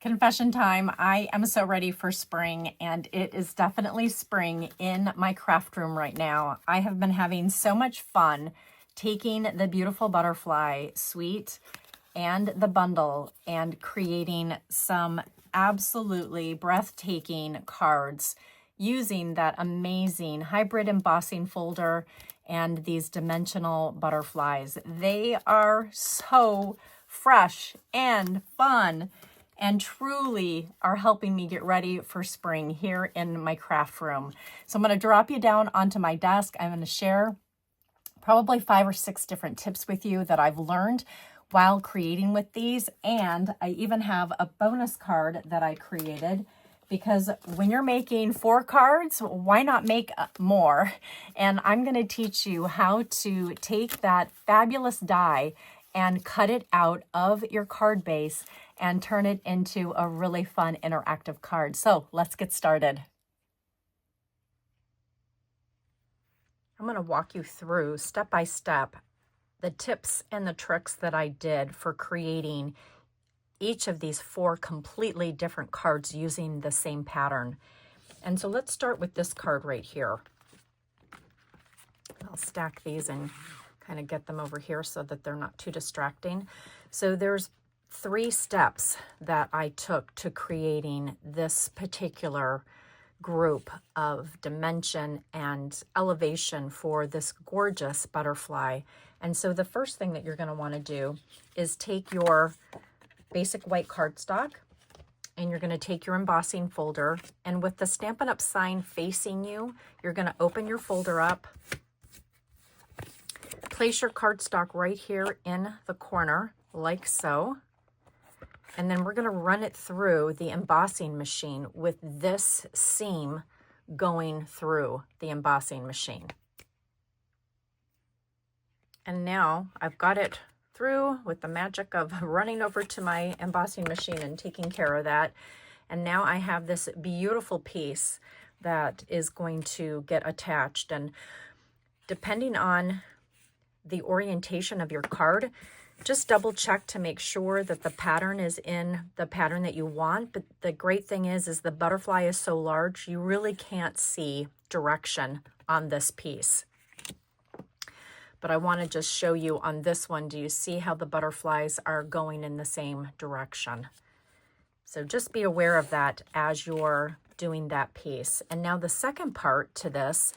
Confession time. I am so ready for spring, and it is definitely spring in my craft room right now. I have been having so much fun taking the beautiful butterfly suite and the bundle and creating some absolutely breathtaking cards using that amazing hybrid embossing folder and these dimensional butterflies. They are so fresh and fun, and truly are helping me get ready for spring here in my craft room. So I'm going to drop you down onto my desk. I'm going to share probably 5 or 6 different tips with you that I've learned while creating with these. And I even have a bonus card that I created, because when you're making 4 cards, why not make more? And I'm going to teach you how to take that fabulous die and cut it out of your card base and turn it into a really fun interactive card. So let's get started. I'm going to walk you through step by step the tips and the tricks that I did for creating each of these 4 completely different cards using the same pattern. And so let's start with this card right here. I'll stack these and kind of get them over here so that they're not too distracting. So there's 3 steps that I took to creating this particular group of dimension and elevation for this gorgeous butterfly. And so the first thing that you're going to want to do is take your basic white cardstock, and you're going to take your embossing folder, and with the Stampin' Up! Sign facing you, you're going to open your folder up, place your cardstock right here in the corner like so, and then we're going to run it through the embossing machine with this seam going through the embossing machine. And now I've got it through with the magic of running over to my embossing machine and taking care of that. And now I have this beautiful piece that is going to get attached. And depending on the orientation of your card, just double check to make sure that the pattern is in the pattern that you want. But the great thing is the butterfly is so large, you really can't see direction on this piece. But I want to just show you on this one, do you see how the butterflies are going in the same direction? So just be aware of that as you're doing that piece. And now the second part to this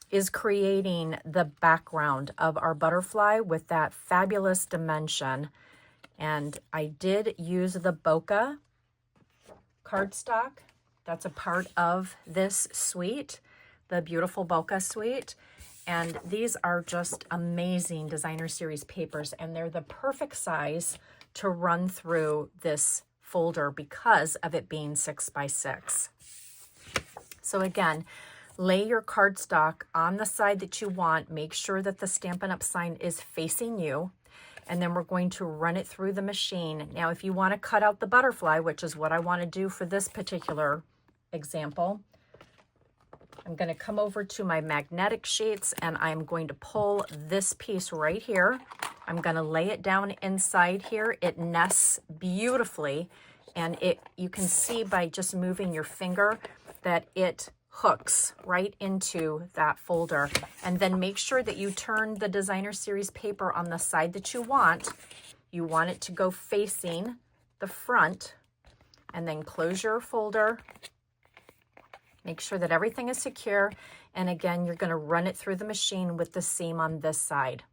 is creating the background of our butterfly with that fabulous dimension. And I did use the bokeh cardstock. That's a part of this suite, the beautiful bokeh suite. And these are just amazing designer series papers, and they're the perfect size to run through this folder because of it being 6 by 6. So again, lay your cardstock on the side that you want. Make sure that the Stampin' Up! Sign is facing you, and then we're going to run it through the machine. Now, if you want to cut out the butterfly, which is what I want to do for this particular example, I'm going to come over to my magnetic sheets, and I'm going to pull this piece right here. I'm going to lay it down inside here. It nests beautifully, and you can see by just moving your finger that it hooks right into that folder. And then make sure that you turn the designer series paper on the side that you want. You want it to go facing the front, and then close your folder. Make sure that everything is secure. And again, you're going to run it through the machine with the seam on this side.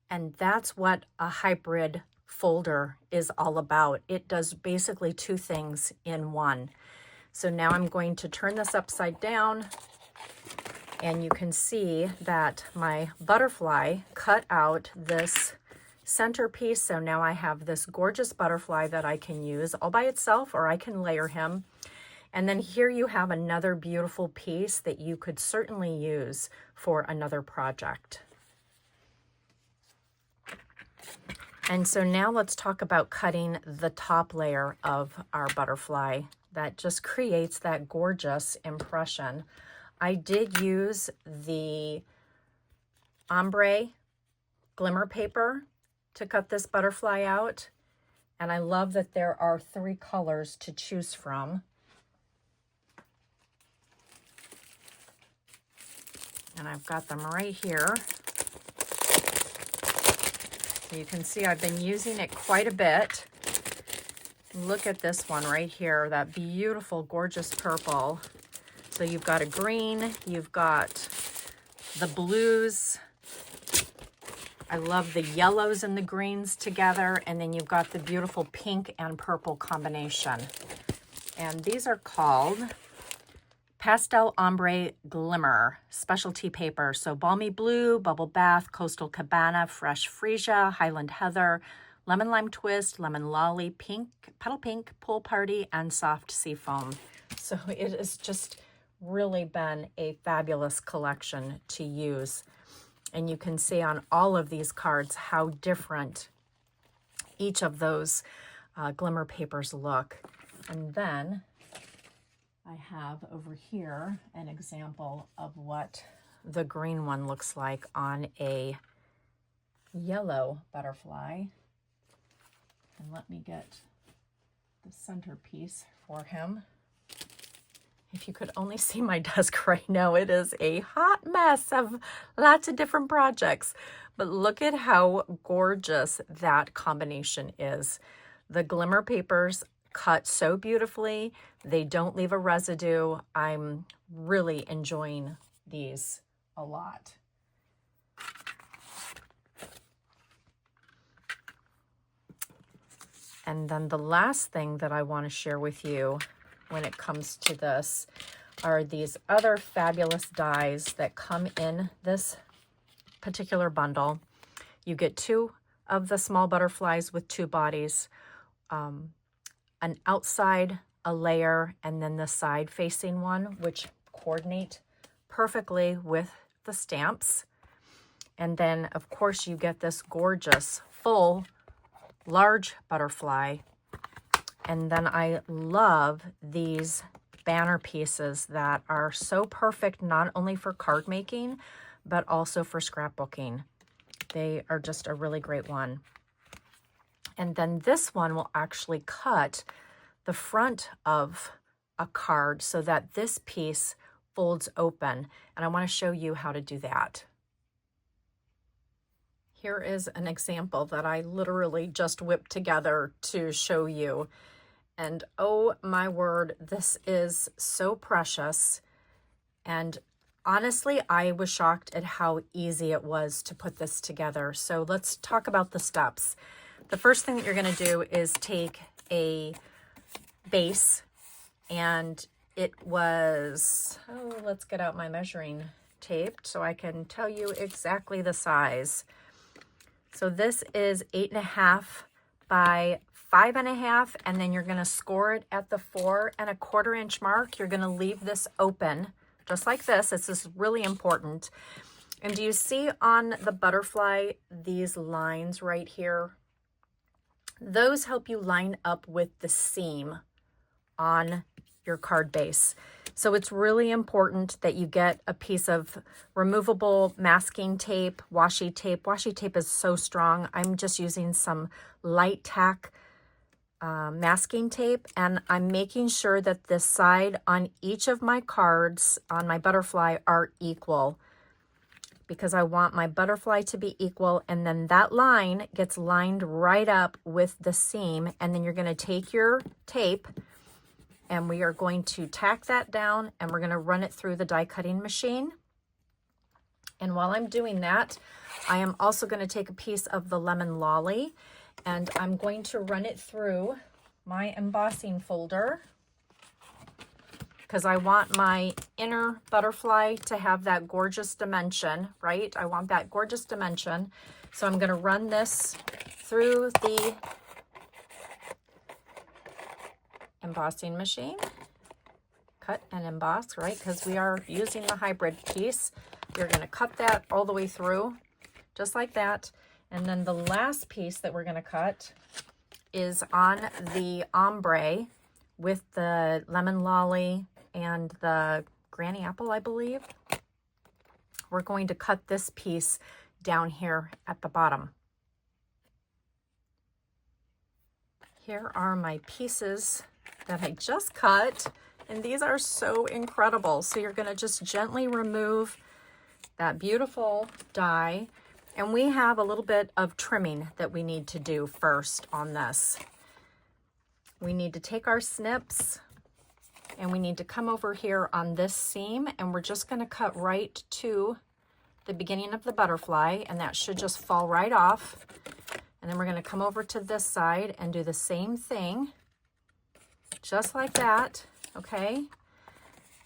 And that's what a hybrid folder is all about. It does basically 2 things in one. So now I'm going to turn this upside down, and you can see that my butterfly cut out this centerpiece. So now I have this gorgeous butterfly that I can use all by itself, or I can layer him. And then here you have another beautiful piece that you could certainly use for another project. And so now let's talk about cutting the top layer of our butterfly that just creates that gorgeous impression. I did use the ombre glimmer paper to cut this butterfly out. And I love that there are 3 colors to choose from. And I've got them right here. You can see I've been using it quite a bit. Look at this one right here, that beautiful, gorgeous purple. So you've got a green, you've got the blues. I love the yellows and the greens together. And then you've got the beautiful pink and purple combination. And these are called Pastel Ombre Glimmer Specialty Paper. So Balmy Blue, Bubble Bath, Coastal Cabana, Fresh Freesia, Highland Heather, Lemon Lime Twist, Lemon Lolly, Pink, Petal Pink, Pool Party, and Soft Seafoam. So it has just really been a fabulous collection to use. And you can see on all of these cards how different each of those glimmer papers look. And then I have over here an example of what the green one looks like on a yellow butterfly. And let me get the centerpiece for him. If you could only see my desk right now, it is a hot mess of lots of different projects. But look at how gorgeous that combination is. The glimmer papers cut so beautifully. They don't leave a residue. I'm really enjoying these a lot. And then the last thing that I want to share with you when it comes to this are these other fabulous dies that come in this particular bundle. You get 2 of the small butterflies with 2 bodies, an outside, a layer, and then the side facing one, which coordinate perfectly with the stamps. And then of course you get this gorgeous full large butterfly. And then I love these banner pieces that are so perfect, not only for card making, but also for scrapbooking. They are just a really great one. And then this one will actually cut the front of a card so that this piece folds open. And I want to show you how to do that. Here is an example that I literally just whipped together to show you. And oh my word, this is so precious. And honestly, I was shocked at how easy it was to put this together. So let's talk about the steps. The first thing that you're going to do is take a base, and it was, oh, let's get out my measuring tape so I can tell you exactly the size. So this is 8.5 by 5.5, and then you're going to score it at the 4 1/4 inch mark. You're going to leave this open just like this. This is really important. And do you see on the butterfly these lines right here? Those help you line up with the seam on your card base. So it's really important that you get a piece of removable masking tape, washi tape. Washi tape is so strong. I'm just using some light tack masking tape, and I'm making sure that the side on each of my cards on my butterfly are equal, because I want my butterfly to be equal, and then that line gets lined right up with the seam. And then you're going to take your tape and we are going to tack that down, and we're going to run it through the die cutting machine. And while I'm doing that, I am also going to take a piece of the lemon lolly, and I'm going to run it through my embossing folder, because I want my inner butterfly to have that gorgeous dimension, right? I want that gorgeous dimension. So I'm going to run this through the embossing machine. Cut and emboss, right? Because we are using the hybrid piece. You're going to cut that all the way through, just like that. And then the last piece that we're going to cut is on the ombre with the lemon lolly and the granny apple, I believe. We're going to cut this piece down here at the bottom. here are my pieces that I just cut, and these are so incredible. So you're going to just gently remove that beautiful die, and we have a little bit of trimming that we need to do first on this. We need to take our snips and we need to come over here on this seam, and we're just going to cut right to the beginning of the butterfly, and that should just fall right off. And then we're going to come over to this side and do the same thing, just like that, okay?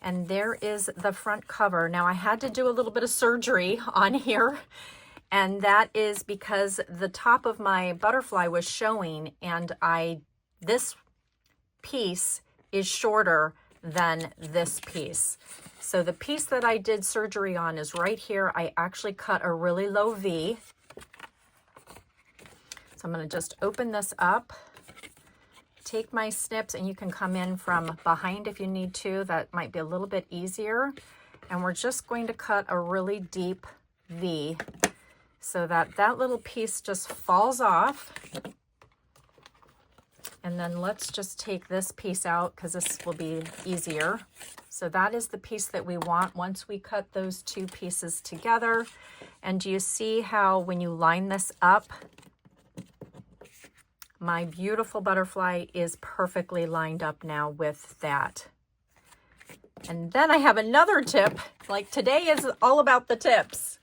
And there is the front cover. Now I had to do a little bit of surgery on here, and that is because the top of my butterfly was showing, and this piece is shorter than this piece. So the piece that I did surgery on is right here. I actually cut a really low V. So I'm going to just open this up, take my snips, and you can come in from behind if you need to. That might be a little bit easier. And we're just going to cut a really deep V so that that little piece just falls off. And then let's just take this piece out because this will be easier. So that is the piece that we want once we cut those two pieces together. And do you see how when you line this up, my beautiful butterfly is perfectly lined up now with that. And then I have another tip. Like today is all about the tips.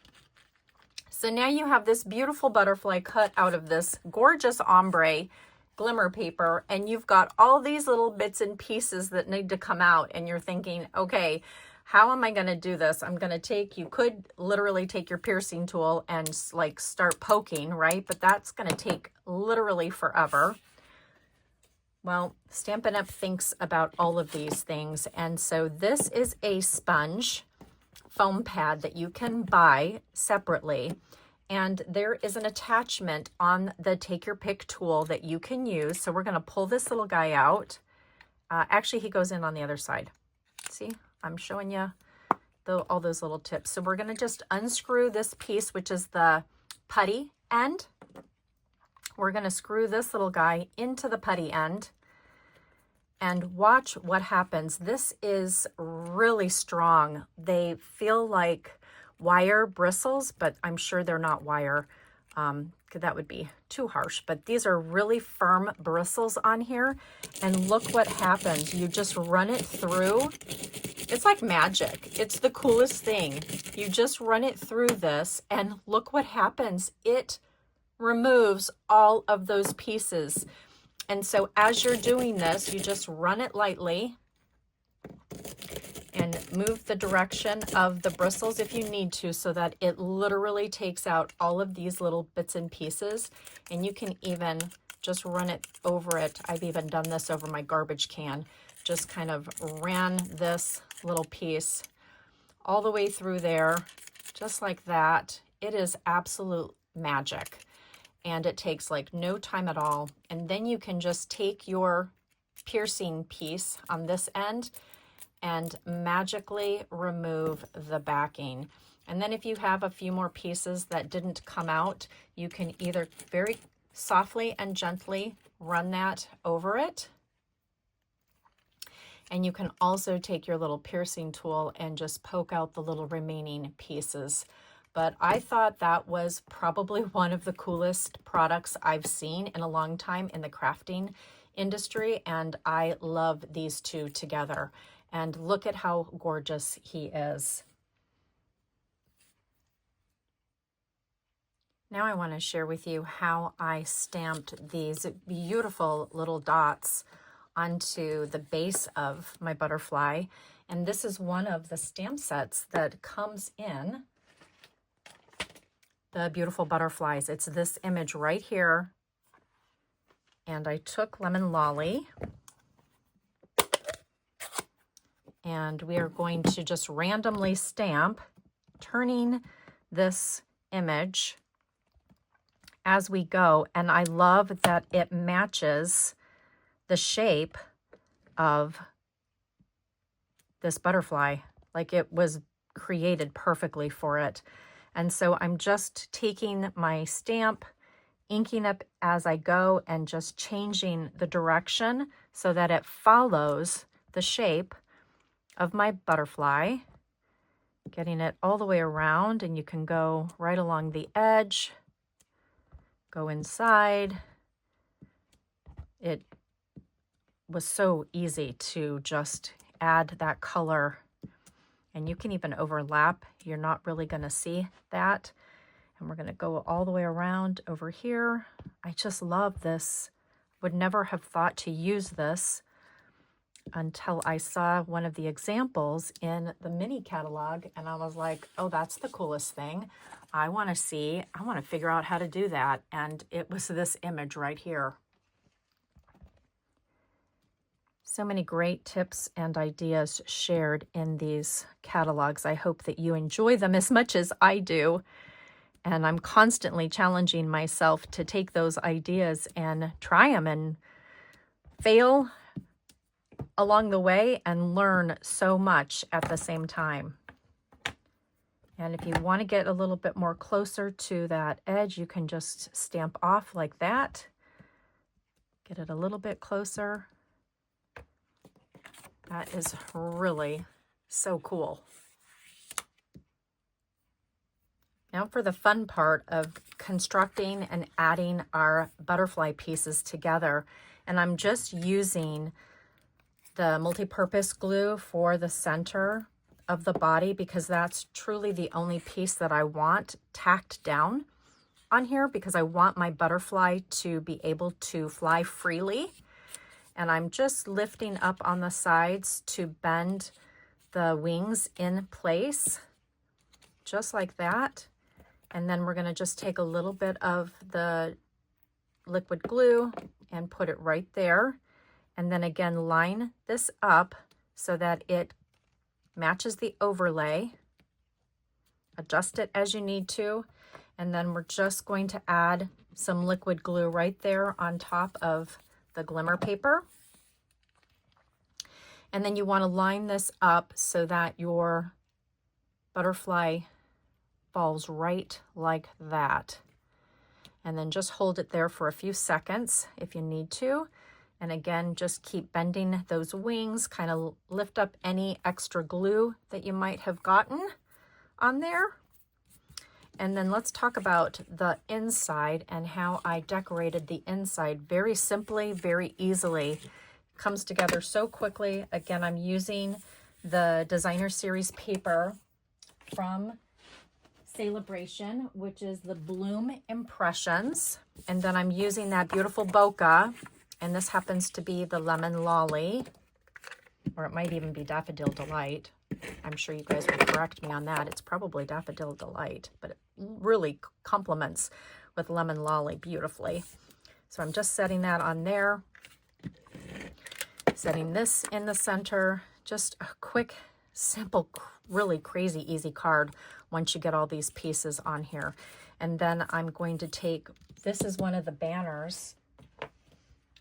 So now you have this beautiful butterfly cut out of this gorgeous ombre glimmer paper, and you've got all these little bits and pieces that need to come out, and you're thinking, okay, how am I going to do this? You could literally take your piercing tool and like start poking, right? But that's going to take literally forever. Well, Stampin' Up! Thinks about all of these things. And so this is a sponge foam pad that you can buy separately. And there is an attachment on the Take Your Pick tool that you can use. So we're going to pull this little guy out. Actually, he goes in on the other side. See, I'm showing you all those little tips. So we're going to just unscrew this piece, which is the putty end. We're going to screw this little guy into the putty end. And watch what happens. This is really strong. They feel like wire bristles, but I'm sure they're not wire. That would be too harsh, but these are really firm bristles on here. And look what happens. You just run it through. It's like magic. It's the coolest thing. You just run it through this and look what happens. It removes all of those pieces. And so as you're doing this, you just run it lightly and move the direction of the bristles if you need to, so that it literally takes out all of these little bits and pieces. And you can even just run it over it. I've even done this over my garbage can. Just kind of ran this little piece all the way through there, just like that. It is absolute magic. And it takes like no time at all. And then you can just take your piercing piece on this end and magically remove the backing. And then if you have a few more pieces that didn't come out, you can either very softly and gently run that over it. And you can also take your little piercing tool and just poke out the little remaining pieces. But I thought that was probably one of the coolest products I've seen in a long time in the crafting industry. And I love these two together. And look at how gorgeous he is. Now I want to share with you how I stamped these beautiful little dots onto the base of my butterfly. And this is one of the stamp sets that comes in the beautiful butterflies. It's this image right here. And I took Lemon Lolly. And we are going to just randomly stamp, turning this image as we go. And I love that it matches the shape of this butterfly. Like it was created perfectly for it. And so I'm just taking my stamp inking up as I go and just changing the direction so that it follows the shape of my butterfly, getting it all the way around, and you can go right along the edge, go inside. It was so easy to just add that color, and you can even overlap. You're not really going to see that. And we're going to go all the way around over here. I just love this. Would never have thought to use this until I saw one of the examples in the mini catalog, and I was like, oh, that's the coolest thing. I want to figure out how to do that. And it was this image right here. So many great tips and ideas shared in these catalogs. I hope that you enjoy them as much as I do. And I'm constantly challenging myself to take those ideas and try them and fail along the way and learn so much at the same time. And if you want to get a little bit more closer to that edge, you can just stamp off like that. Get it a little bit closer. That is really so cool. Now for the fun part of constructing and adding our butterfly pieces together. And I'm just using the multi-purpose glue for the center of the body because that's truly the only piece that I want tacked down on here, because I want my butterfly to be able to fly freely. And I'm just lifting up on the sides to bend the wings in place, just like that. And then we're going to just take a little bit of the liquid glue and put it right there. And then again, line this up so that it matches the overlay. Adjust it as you need to. And then we're just going to add some liquid glue right there on top of the glimmer paper. And then you want to line this up so that your butterfly falls right like that. And then just hold it there for a few seconds if you need to. And again, just keep bending those wings, kind of lift up any extra glue that you might have gotten on there. And then let's talk about the inside and how I decorated the inside very simply, very easily. Comes together so quickly. Again, I'm using the designer series paper from Celebration, which is the Bloom Impressions. And then I'm using that beautiful bokeh, and this happens to be the Lemon Lolly, or it might even be Daffodil Delight. I'm sure you guys will correct me on that. It's probably Daffodil Delight, but it really complements with Lemon Lolly beautifully. So I'm just setting that on there, setting this in the center. Just a quick, simple, really crazy easy card once you get all these pieces on here. And then I'm going to take, this is one of the banners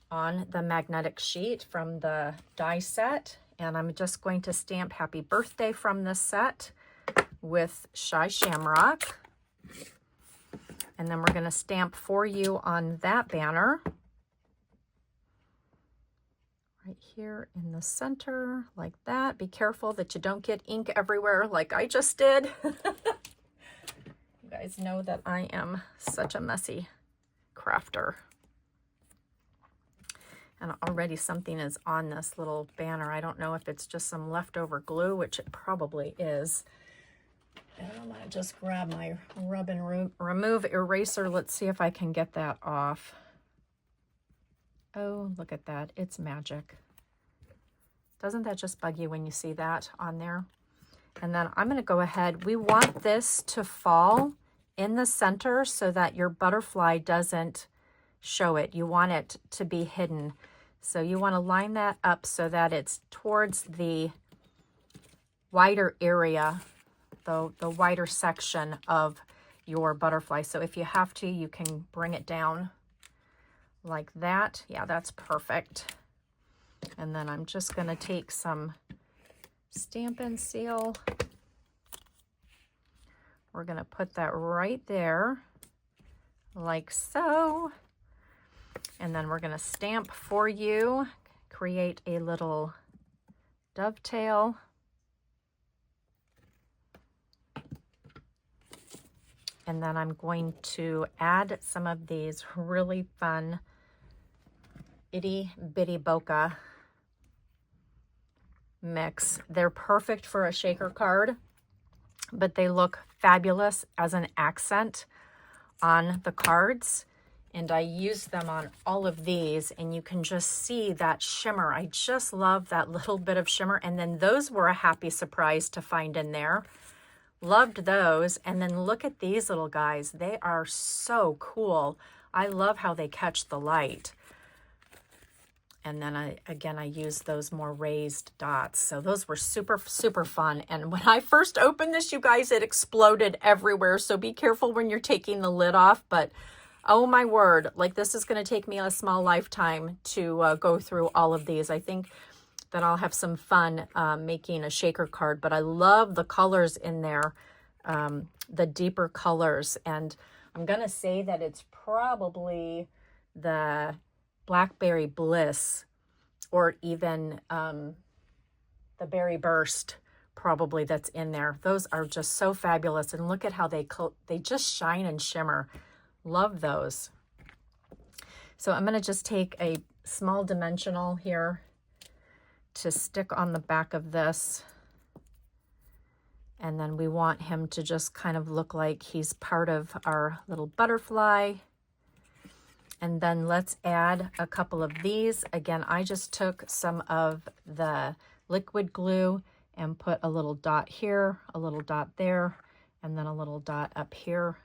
on the magnetic sheet from the die set, and I'm just going to stamp Happy Birthday from this set with Shy Shamrock. And then we're going to stamp For You on that banner right here in the center like that. Be careful that you don't get ink everywhere like I just did. You guys know that I am such a messy crafter. And already something is on this little banner. I don't know if it's just some leftover glue, which it probably is. And I'm going to just grab my rub and remove eraser. Let's see if I can get that off. Oh, look at that. It's magic. Doesn't that just bug you when you see that on there? And then I'm going to go ahead. We want this to fall in the center so that your butterfly doesn't show it. You want it to be hidden. So you want to line that up so that it's towards the wider area, the wider section of your butterfly. So if you have to, you can bring it down like that. Yeah, that's perfect. And then I'm just going to take some Stampin' Seal. We're going to put that right there like so. And then we're going to stamp for you, create a little dovetail. And then I'm going to add some of these really fun itty bitty bokeh mix. They're perfect for a shaker card, but they look fabulous as an accent on the cards. And I use them on all of these, and you can just see that shimmer. I just love that little bit of shimmer. And then those were a happy surprise to find in there. Loved those. And then look at these little guys. They are so cool. I love how they catch the light. And then I use those more raised dots. So those were super, super fun. And when I first opened this, you guys, it exploded everywhere. So be careful when you're taking the lid off. But oh my word, like this is going to take me a small lifetime to go through all of these. I think that I'll have some fun making a shaker card. But I love the colors in there, the deeper colors. And I'm going to say that it's probably the Blackberry Bliss, or even the Berry Burst probably that's in there. Those are just so fabulous. And look at how they just shine and shimmer. Love those. So I'm going to just take a small dimensional here to stick on the back of this. And then we want him to just kind of look like he's part of our little butterfly. And then let's add a couple of these. Again, I just took some of the liquid glue and put a little dot here, a little dot there, and then a little dot up here.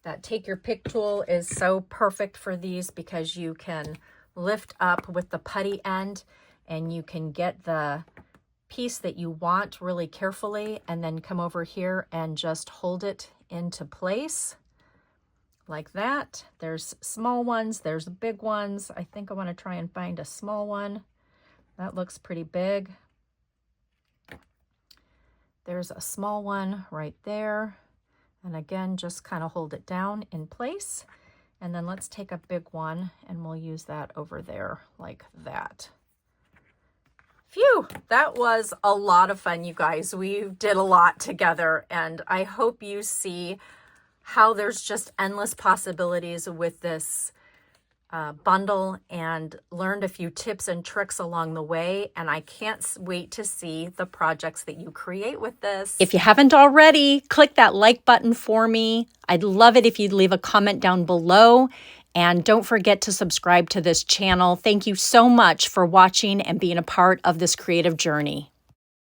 That take your pick tool is so perfect for these because you can lift up with the putty end and you can get the piece that you want really carefully and then come over here and just hold it into place. Like that. There's small ones, there's big ones. I think I want to try and find a small one. That looks pretty big. There's a small one right there. And again, just kind of hold it down in place. And then let's take a big one and we'll use that over there like that. Phew, that was a lot of fun, you guys. We did a lot together, and I hope you see how there's just endless possibilities with this bundle, and learned a few tips and tricks along the way. And I can't wait to see the projects that you create with this. If you haven't already, click that like button for me. I'd love it if you'd leave a comment down below. And don't forget to subscribe to this channel. Thank you so much for watching and being a part of this creative journey.